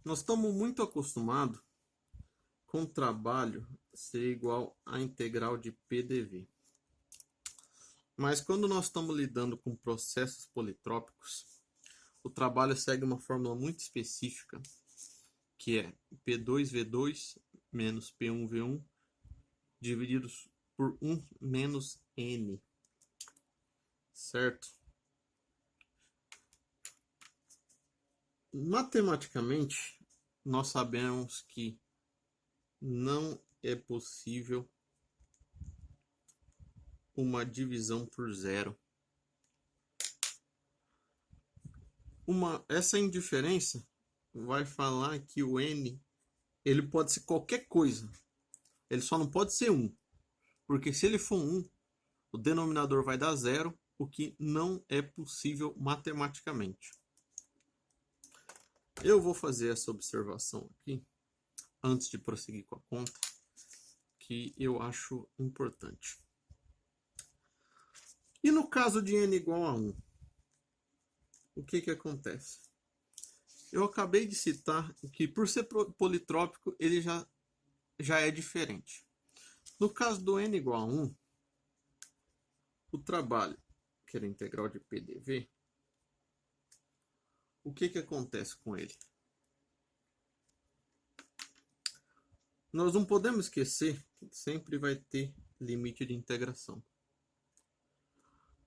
Nós estamos muito acostumados com o trabalho ser igual à integral de PDV. Mas quando nós estamos lidando com processos politrópicos, o trabalho segue uma fórmula muito específica, que é P2V2 menos P1V1 divididos por 1 menos N, certo? Matematicamente, nós sabemos que não é possível uma divisão por zero. Essa indiferença vai falar que o n ele pode ser qualquer coisa. Ele só não pode ser 1. Porque se ele for 1, o denominador vai dar zero, o que não é possível matematicamente. Eu vou fazer essa observação aqui, antes de prosseguir com a conta, que eu acho importante. E no caso de n igual a 1, o que acontece? Eu acabei de citar que por ser politrópico, ele já é diferente. No caso do n igual a 1, o trabalho, que era a integral de PDV, o que acontece com ele? Nós não podemos esquecer que sempre vai ter limite de integração.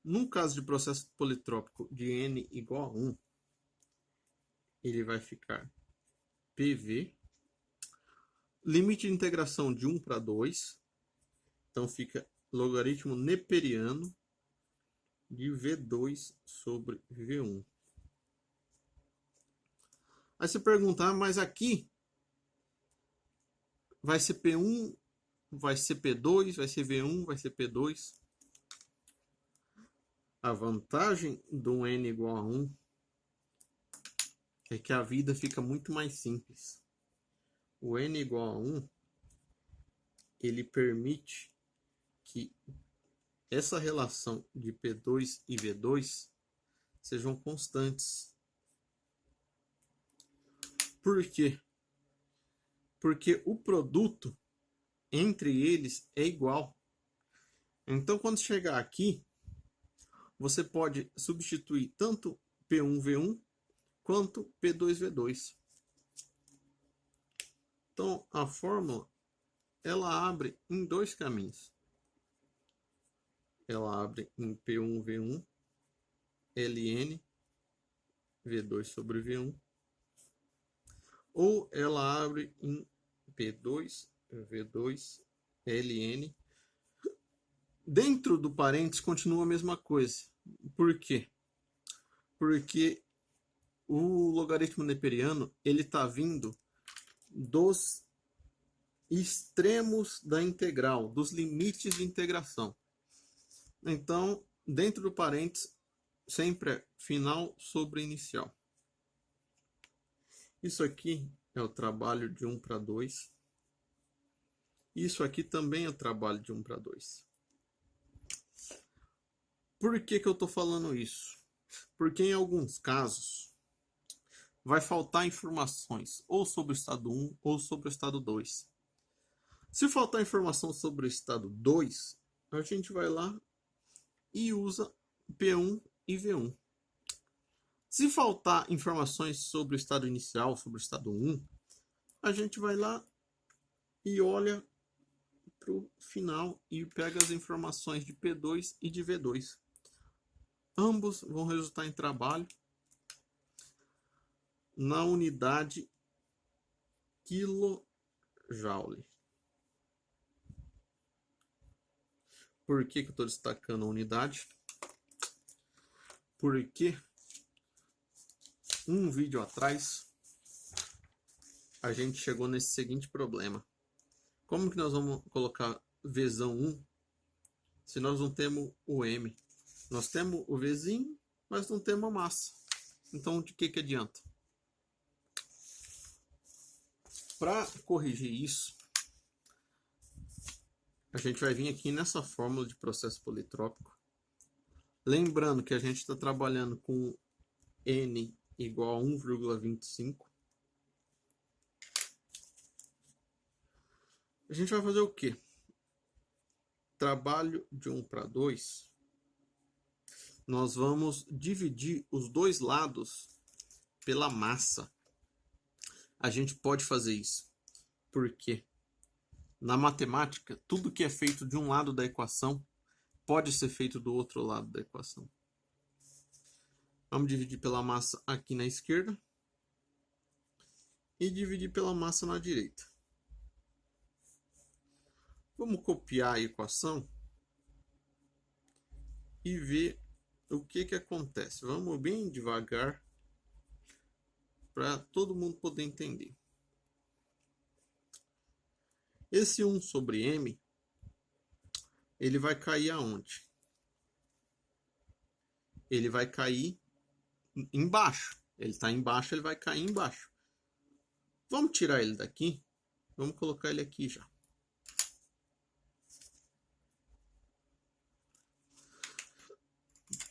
No caso de processo politrópico de n igual a 1, ele vai ficar PV, limite de integração de 1 para 2, então fica logaritmo neperiano de V2 sobre V1. Aí você pergunta, mas aqui vai ser P1, vai ser P2, vai ser V1, vai ser P2. A vantagem do n igual a 1 é que a vida fica muito mais simples. O n igual a 1, ele permite que essa relação de P2 e V2 sejam constantes. Por quê? Porque o produto entre eles é igual. Então, quando chegar aqui, você pode substituir tanto P1V1 quanto P2V2. Então, a fórmula ela abre em dois caminhos. Ela abre em P1V1 ln V2 sobre V1, ou ela abre em P2V2 ln. Dentro do parênteses continua a mesma coisa. Por quê? Porque o logaritmo neperiano ele está vindo dos extremos da integral, dos limites de integração. Então, dentro do parênteses, sempre é final sobre inicial. Isso aqui é o trabalho de 1 para 2. Isso aqui também é o trabalho de 1 para 2. Por que eu estou falando isso? Porque em alguns casos vai faltar informações ou sobre o estado 1 ou sobre o estado 2. Se faltar informação sobre o estado 2, a gente vai lá e usa P1 e V1. Se faltar informações sobre o estado inicial, sobre o estado 1, a gente vai lá e olha para o final e pega as informações de P2 e de V2. Ambos vão resultar em trabalho na unidade quilojoule. Por que eu estou destacando a unidade? Porque um vídeo atrás a gente chegou nesse seguinte problema. Como que nós vamos colocar Vzão 1 se nós não temos o M? Nós temos o Vzinho, mas não temos a massa. Então, de que adianta? Para corrigir isso, a gente vai vir aqui nessa fórmula de processo politrópico. Lembrando que a gente está trabalhando com N igual a 1,25. A gente vai fazer o quê? Trabalho de 1 para 2. Nós vamos dividir os dois lados pela massa. A gente pode fazer isso. Por quê? Na matemática, tudo que é feito de um lado da equação pode ser feito do outro lado da equação. Vamos dividir pela massa aqui na esquerda e dividir pela massa na direita. Vamos copiar a equação e ver o que acontece. Vamos bem devagar para todo mundo poder entender. Esse 1 sobre m, ele vai cair aonde? Ele vai cair embaixo. Ele está embaixo, ele vai cair embaixo. Vamos tirar ele daqui. Vamos colocar ele aqui já.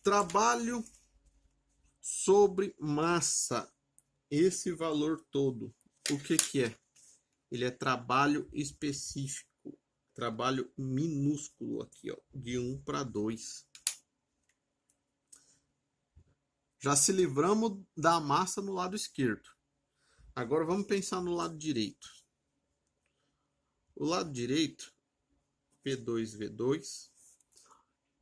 Trabalho sobre massa. Esse valor todo, o que é? Ele é trabalho específico. Trabalho minúsculo aqui, ó, de 1 para 2. Já se livramos da massa no lado esquerdo. Agora vamos pensar no lado direito. O lado direito, P2V2.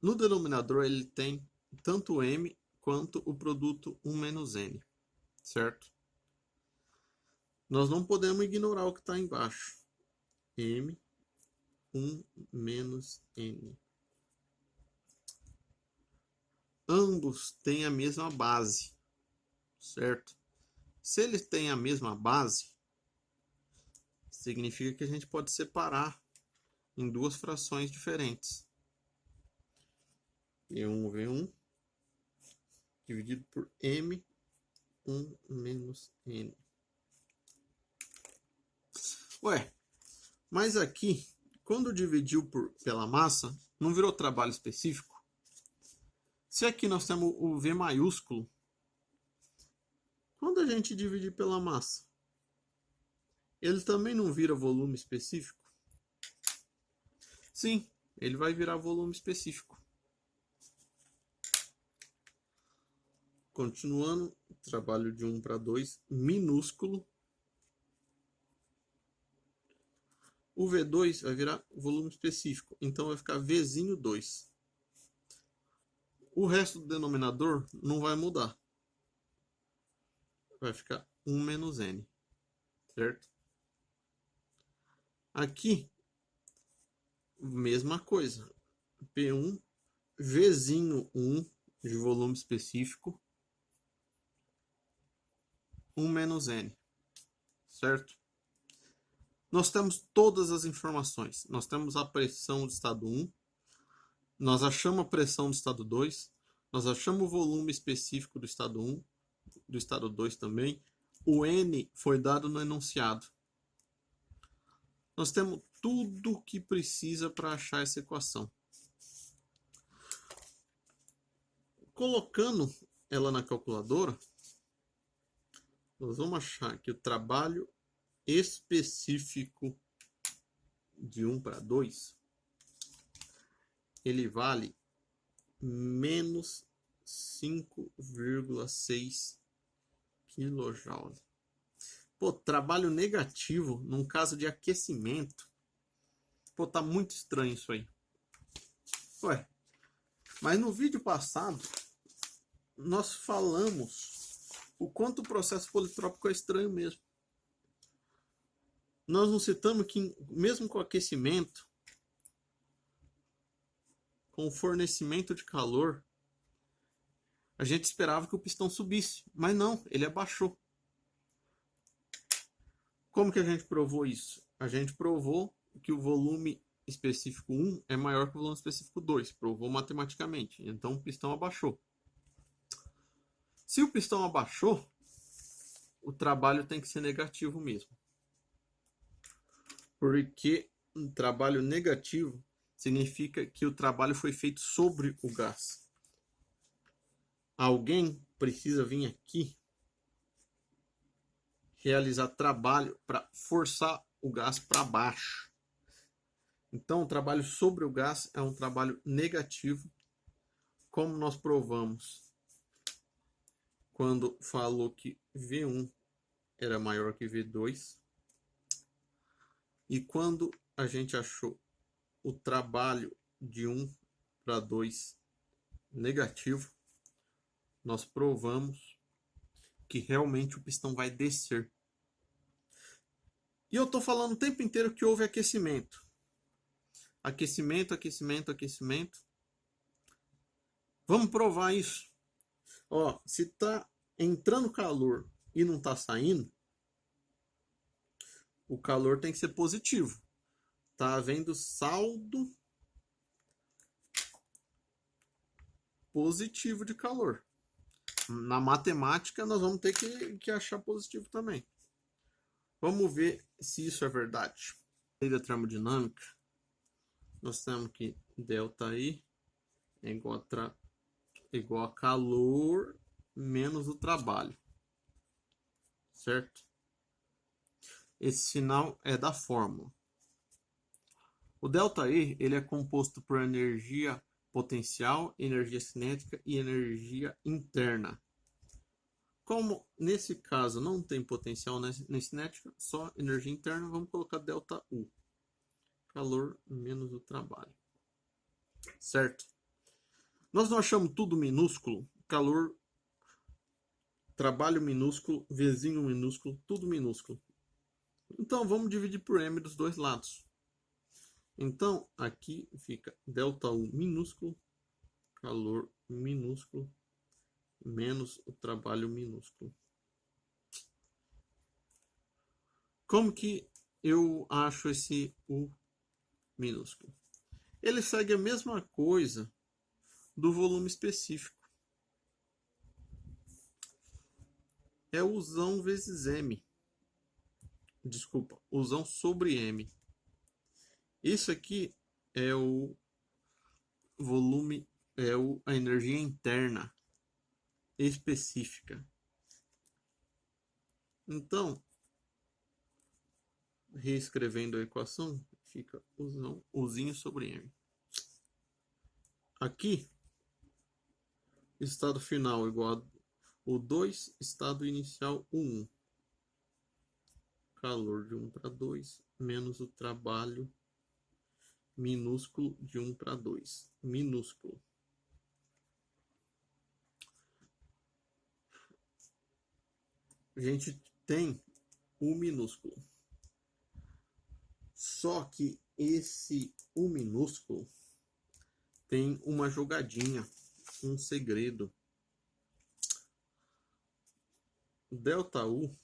No denominador ele tem tanto M quanto o produto 1 menos N, certo? Nós não podemos ignorar o que está embaixo. M, 1 menos N. Ambos têm a mesma base, certo? Se eles têm a mesma base, significa que a gente pode separar em duas frações diferentes. P1V1 dividido por M, 1 menos N. Ué, mas aqui, quando dividiu pela massa, não virou trabalho específico? Se aqui nós temos o V maiúsculo, quando a gente dividir pela massa, ele também não vira volume específico? Sim, ele vai virar volume específico. Continuando, trabalho de 1 para 2, minúsculo. O V2 vai virar volume específico, então vai ficar Vzinho 2. O resto do denominador não vai mudar. Vai ficar 1 menos N, certo? Aqui, mesma coisa. P1, Vzinho 1 de volume específico, 1 menos N, certo? Nós temos todas as informações. Nós temos a pressão do estado 1, nós achamos a pressão do estado 2, nós achamos o volume específico do estado 1, do estado 2 também. O N foi dado no enunciado. Nós temos tudo o que precisa para achar essa equação. Colocando ela na calculadora, nós vamos achar que o trabalho específico de 1 para 2, ele vale menos 5,6 kJ. Pô, trabalho negativo num caso de aquecimento. Pô, tá muito estranho isso aí. Ué, mas no vídeo passado, nós falamos o quanto o processo politrópico é estranho mesmo. Nós não citamos que, mesmo com aquecimento, com o fornecimento de calor, a gente esperava que o pistão subisse, mas não, ele abaixou. Como que a gente provou isso? A gente provou que o volume específico 1 é maior que o volume específico 2, provou matematicamente, então o pistão abaixou. Se o pistão abaixou, o trabalho tem que ser negativo mesmo. Porque um trabalho negativo significa que o trabalho foi feito sobre o gás. Alguém precisa vir aqui realizar trabalho para forçar o gás para baixo. Então, o trabalho sobre o gás é um trabalho negativo, como nós provamos quando falou que V1 era maior que V2. E quando a gente achou o trabalho de 1 para 2 negativo, nós provamos que realmente o pistão vai descer. E eu estou falando o tempo inteiro que houve aquecimento. Aquecimento, aquecimento, aquecimento. Vamos provar isso. Ó, se está entrando calor e não está saindo, o calor tem que ser positivo. Está havendo saldo positivo de calor. Na matemática, nós vamos ter que achar positivo também. Vamos ver se isso é verdade. Lei da termodinâmica, nós temos que ΔI é igual a calor menos o trabalho. Certo? Esse sinal é da fórmula. O ΔE ele é composto por energia potencial, energia cinética e energia interna. Como nesse caso não tem potencial nem cinética, só energia interna, vamos colocar ΔU. Calor menos o trabalho. Certo? Nós não achamos tudo minúsculo? Calor, trabalho minúsculo, vizinho minúsculo, tudo minúsculo. Então vamos dividir por M dos dois lados. Então aqui fica ΔU minúsculo, calor minúsculo, menos o trabalho minúsculo. Como que eu acho esse U minúsculo? Ele segue a mesma coisa do volume específico. É Uzão vezes M. Desculpa, Uzão sobre M. Isso aqui é o volume, é a energia interna específica. Então, reescrevendo a equação, fica Uzinho sobre M. Aqui, estado final igual a o 2, estado inicial o 1. Calor de 1 para 2, menos o trabalho minúsculo de 1 para 2. Minúsculo. A gente tem o minúsculo. Só que esse U minúsculo tem uma jogadinha, um segredo. O ΔU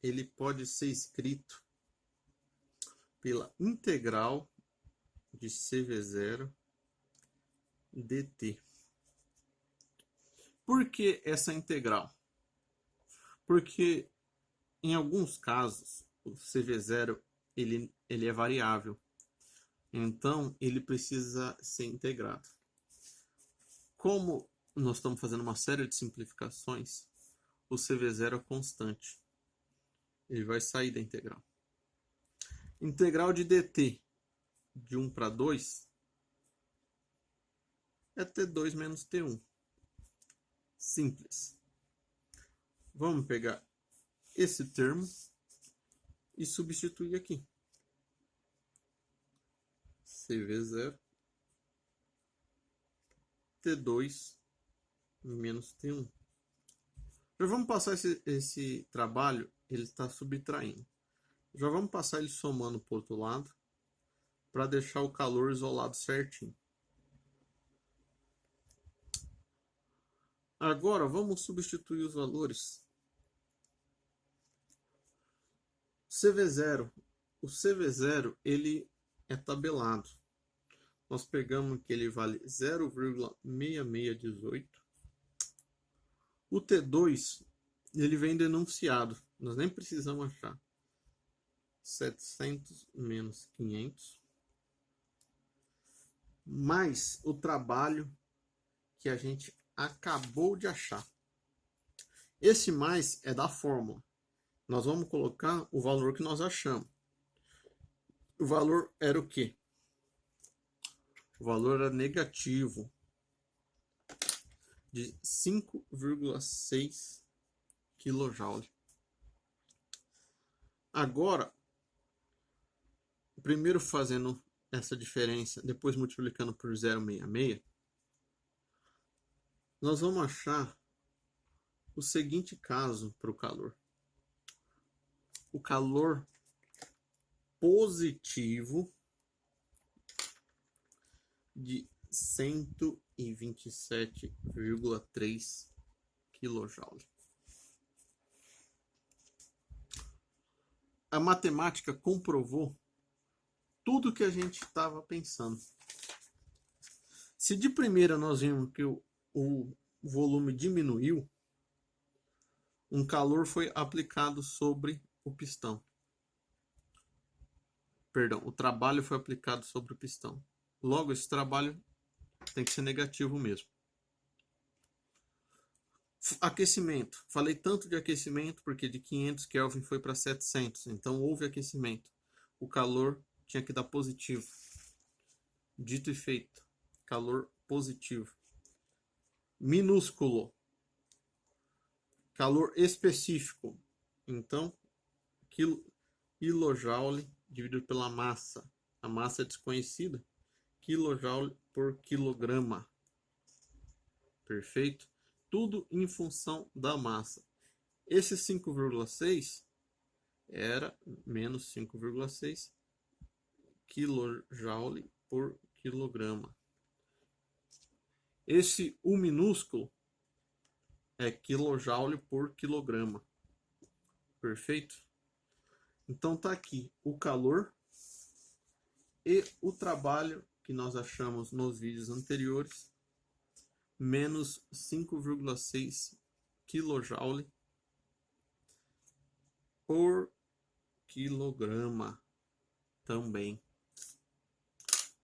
ele pode ser escrito pela integral de CV0 dt. Por que essa integral? Porque em alguns casos o CV0 ele é variável. Então ele precisa ser integrado. Como nós estamos fazendo uma série de simplificações, o CV0 é constante. Ele vai sair da integral. Integral de dt de 1 para 2 é T2 menos T1. Simples. Vamos pegar esse termo e substituir aqui. CV0 T2 menos T1. Já vamos passar esse trabalho, ele está subtraindo. Já vamos passar ele somando para o outro lado, para deixar o calor isolado certinho. Agora vamos substituir os valores. CV0. O CV0 ele é tabelado. Nós pegamos que ele vale 0,6618. O T2 ele vem denunciado. Nós nem precisamos achar. 700 menos 500. Mais o trabalho que a gente acabou de achar. Esse mais é da fórmula. Nós vamos colocar o valor que nós achamos. O valor era o quê? O valor era negativo de 5,6 kJ. Agora, primeiro fazendo essa diferença, depois multiplicando por 0,66, nós vamos achar o seguinte caso para o calor. O calor positivo de 127,3 kJ. A matemática comprovou tudo que a gente estava pensando. Se de primeira nós vimos que o volume diminuiu, um calor foi aplicado sobre o pistão. Perdão, o trabalho foi aplicado sobre o pistão. Logo, esse trabalho tem que ser negativo mesmo. Aquecimento. Falei tanto de aquecimento porque de 500 Kelvin foi para 700. Então houve aquecimento. O calor tinha que dar positivo. Dito e feito. Calor positivo. Minúsculo. Calor específico. Então, kilojoule dividido pela massa. A massa é desconhecida. Kilojoule por quilograma. Perfeito? Tudo em função da massa. Esse 5,6 era menos 5,6 kJ por quilograma. Esse U minúsculo é kJ por quilograma. Perfeito? Então tá aqui o calor e o trabalho que nós achamos nos vídeos anteriores, menos 5,6 kJ por quilograma também.